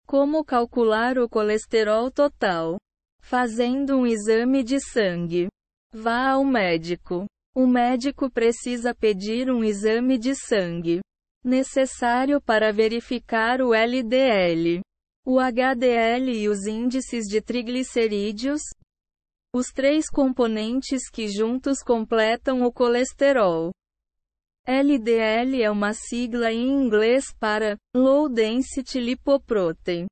Como calcular o colesterol total? Fazendo um exame de sangue. Vá ao médico. O médico precisa pedir um exame de sangue necessário para verificar o LDL, o HDL e os índices de triglicerídeos, os três componentes que juntos completam o colesterol. LDL é uma sigla em inglês para Low Density Lipoprotein.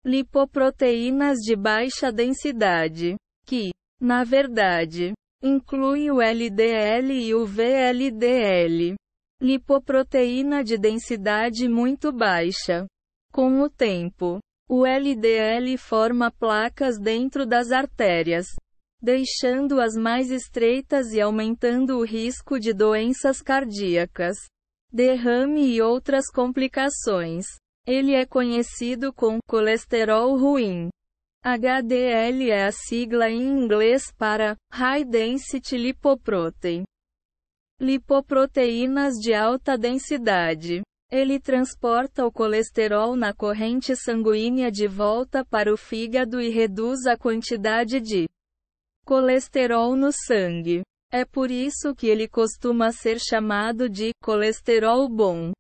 Lipoproteínas de baixa densidade, que, na verdade, inclui o LDL e o VLDL. Lipoproteína de densidade muito baixa. Com o tempo, o LDL forma placas dentro das artérias, deixando-as mais estreitas e aumentando o risco de doenças cardíacas, derrame e outras complicações. Ele é conhecido como colesterol ruim. HDL é a sigla em inglês para High Density Lipoprotein. Lipoproteínas de alta densidade. Ele transporta o colesterol na corrente sanguínea de volta para o fígado e reduz a quantidade de colesterol no sangue. É por isso que ele costuma ser chamado de colesterol bom.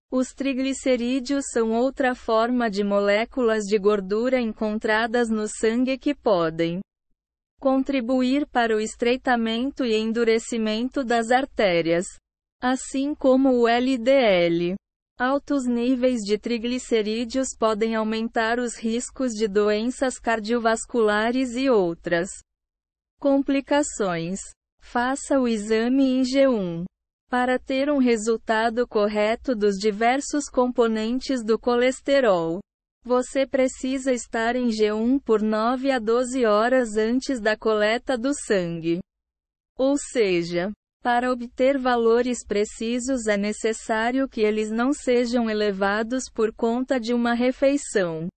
Os triglicerídeos são outra forma de moléculas de gordura encontradas no sangue que podem contribuir para o estreitamento e endurecimento das artérias, assim como o LDL. Altos níveis de triglicerídeos podem aumentar os riscos de doenças cardiovasculares e outras complicações. Faça o exame em jejum. Para ter um resultado correto dos diversos componentes do colesterol, você precisa estar em jejum por 9 a 12 horas antes da coleta do sangue. Ou seja, para obter valores precisos é necessário que eles não sejam elevados por conta de uma refeição.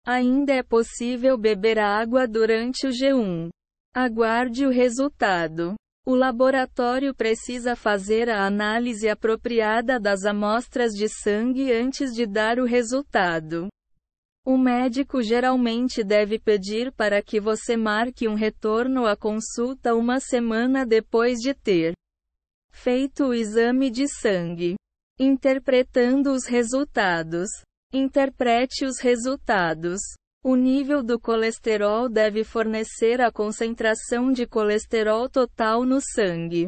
Ainda é possível beber água durante o jejum. Aguarde o resultado. O laboratório precisa fazer a análise apropriada das amostras de sangue antes de dar o resultado. O médico geralmente deve pedir para que você marque um retorno à consulta uma semana depois de ter feito o exame de sangue. Interpretando os resultados. Interprete os resultados. O nível do colesterol deve fornecer a concentração de colesterol total no sangue.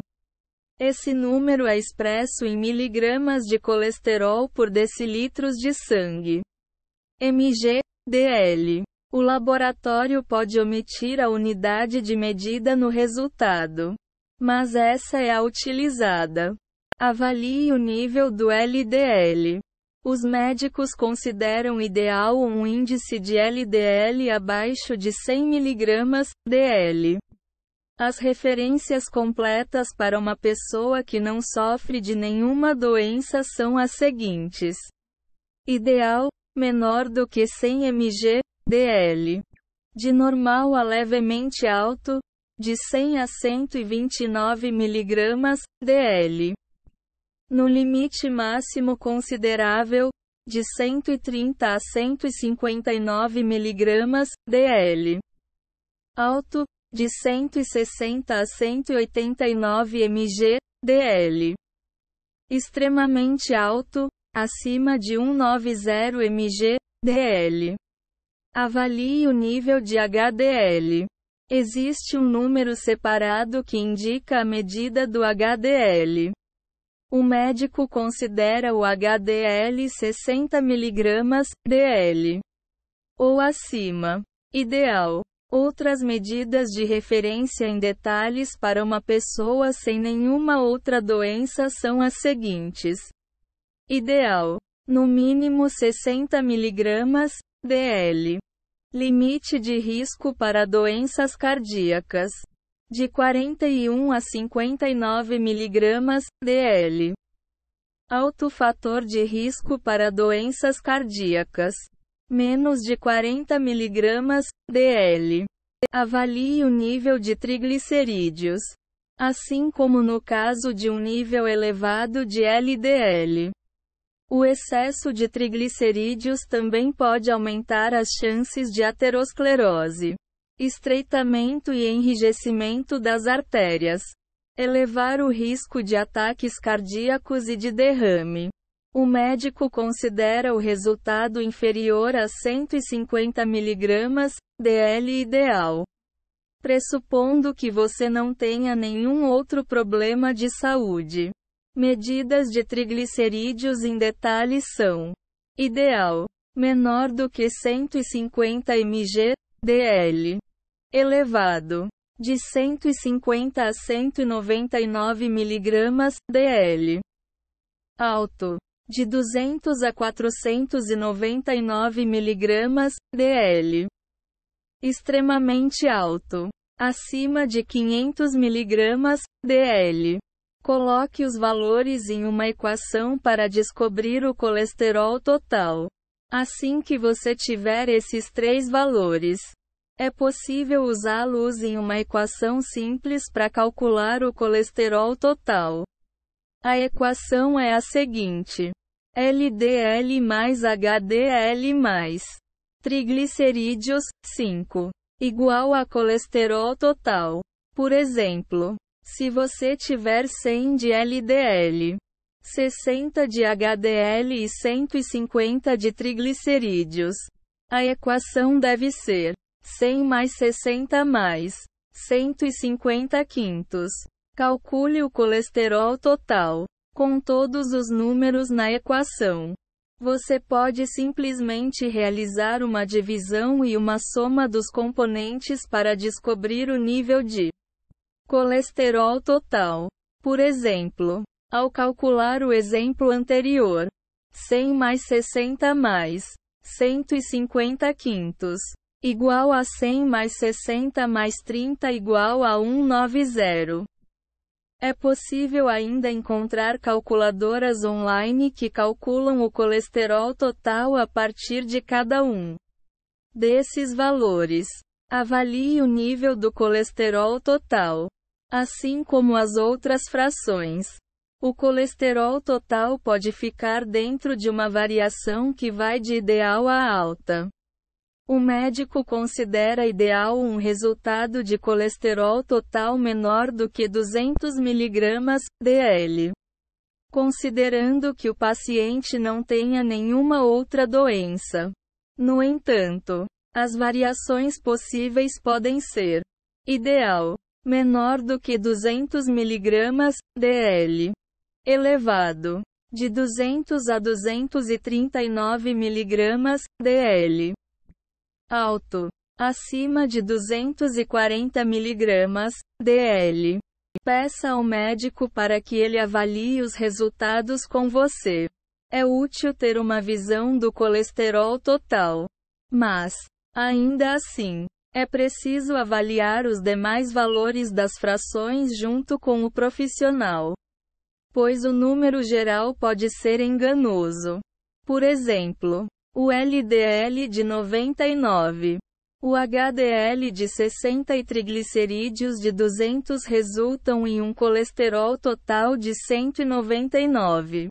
Esse número é expresso em miligramas de colesterol por decilitros de sangue. mg/dl. O laboratório pode omitir a unidade de medida no resultado, mas essa é a utilizada. Avalie o nível do LDL. Os médicos consideram ideal um índice de LDL abaixo de 100 mg/dl. As referências completas para uma pessoa que não sofre de nenhuma doença são as seguintes: ideal, menor do que 100 mg/dl. De normal a levemente alto, de 100 a 129 mg/dl. No limite máximo considerável, de 130 a 159 mg/dl. Alto, de 160 a 189 mg/dl. Extremamente alto, acima de 190 mg/dl. Avalie o nível de HDL. Existe um número separado que indica a medida do HDL. O médico considera o HDL 60 mg/dl ou acima. Ideal. Outras medidas de referência em detalhes para uma pessoa sem nenhuma outra doença são as seguintes: ideal, no mínimo 60 mg/dl. Limite de risco para doenças cardíacas, de 41 a 59 mg/dl. Alto fator de risco para doenças cardíacas, menos de 40 mg/dl. Avalie o nível de triglicerídeos, assim como no caso de um nível elevado de LDL. O excesso de triglicerídeos também pode aumentar as chances de aterosclerose, estreitamento e enrijecimento das artérias, elevar o risco de ataques cardíacos e de derrame. O médico considera o resultado inferior a 150 mg DL ideal, pressupondo que você não tenha nenhum outro problema de saúde. Medidas de triglicerídeos em detalhes são: ideal, menor do que 150 mg DL. Elevado, de 150 a 199 mg DL. Alto, de 200 a 499 mg DL. Extremamente alto, acima de 500 mg DL. Coloque os valores em uma equação para descobrir o colesterol total. Assim que você tiver esses três valores, é possível usá-los em uma equação simples para calcular o colesterol total. A equação é a seguinte: LDL mais HDL mais triglicerídeos, 5, igual a colesterol total. Por exemplo, se você tiver 100 de LDL, 60 de HDL e 150 de triglicerídeos, a equação deve ser 100 mais 60 mais 150 quintos. Calcule o colesterol total, com todos os números na equação. Você pode simplesmente realizar uma divisão e uma soma dos componentes para descobrir o nível de colesterol total. Por exemplo, ao calcular o exemplo anterior, 100 mais 60 mais 150 quintos, igual a 100 mais 60 mais 30 igual a 190. É possível ainda encontrar calculadoras online que calculam o colesterol total a partir de cada um desses valores. Avalie o nível do colesterol total, assim como as outras frações. O colesterol total pode ficar dentro de uma variação que vai de ideal a alta. O médico considera ideal um resultado de colesterol total menor do que 200 mg DL, considerando que o paciente não tenha nenhuma outra doença. No entanto, as variações possíveis podem ser: ideal, menor do que 200 mg DL, elevado, de 200 a 239 mg DL, alto, acima de 240 mg DL. Peça ao médico para que ele avalie os resultados com você. É útil ter uma visão do colesterol total, mas, ainda assim, é preciso avaliar os demais valores das frações junto com o profissional, pois o número geral pode ser enganoso. Por exemplo, o LDL de 99, o HDL de 60 e triglicerídeos de 200 resultam em um colesterol total de 199.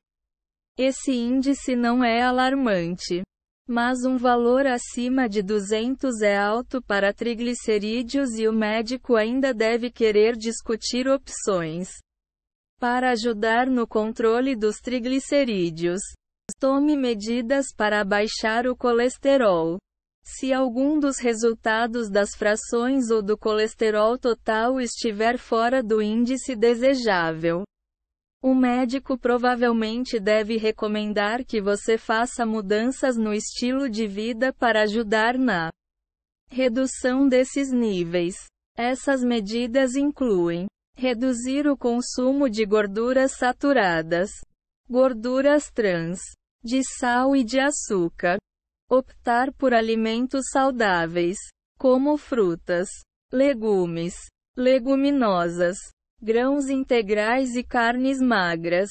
Esse índice não é alarmante, mas um valor acima de 200 é alto para triglicerídeos e o médico ainda deve querer discutir opções para ajudar no controle dos triglicerídeos. Tome medidas para abaixar o colesterol. Se algum dos resultados das frações ou do colesterol total estiver fora do índice desejável, o médico provavelmente deve recomendar que você faça mudanças no estilo de vida para ajudar na redução desses níveis. Essas medidas incluem reduzir o consumo de gorduras saturadas, gorduras trans, de sal e de açúcar. Optar por alimentos saudáveis, como frutas, legumes, leguminosas, grãos integrais e carnes magras.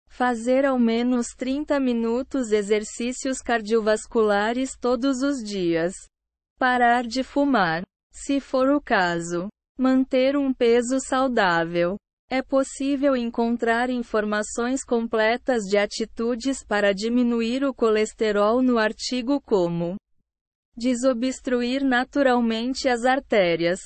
Fazer ao menos 30 minutos exercícios cardiovasculares todos os dias. Parar de fumar, se for o caso. Manter um peso saudável. É possível encontrar informações completas de atitudes para diminuir o colesterol no artigo como desobstruir naturalmente as artérias.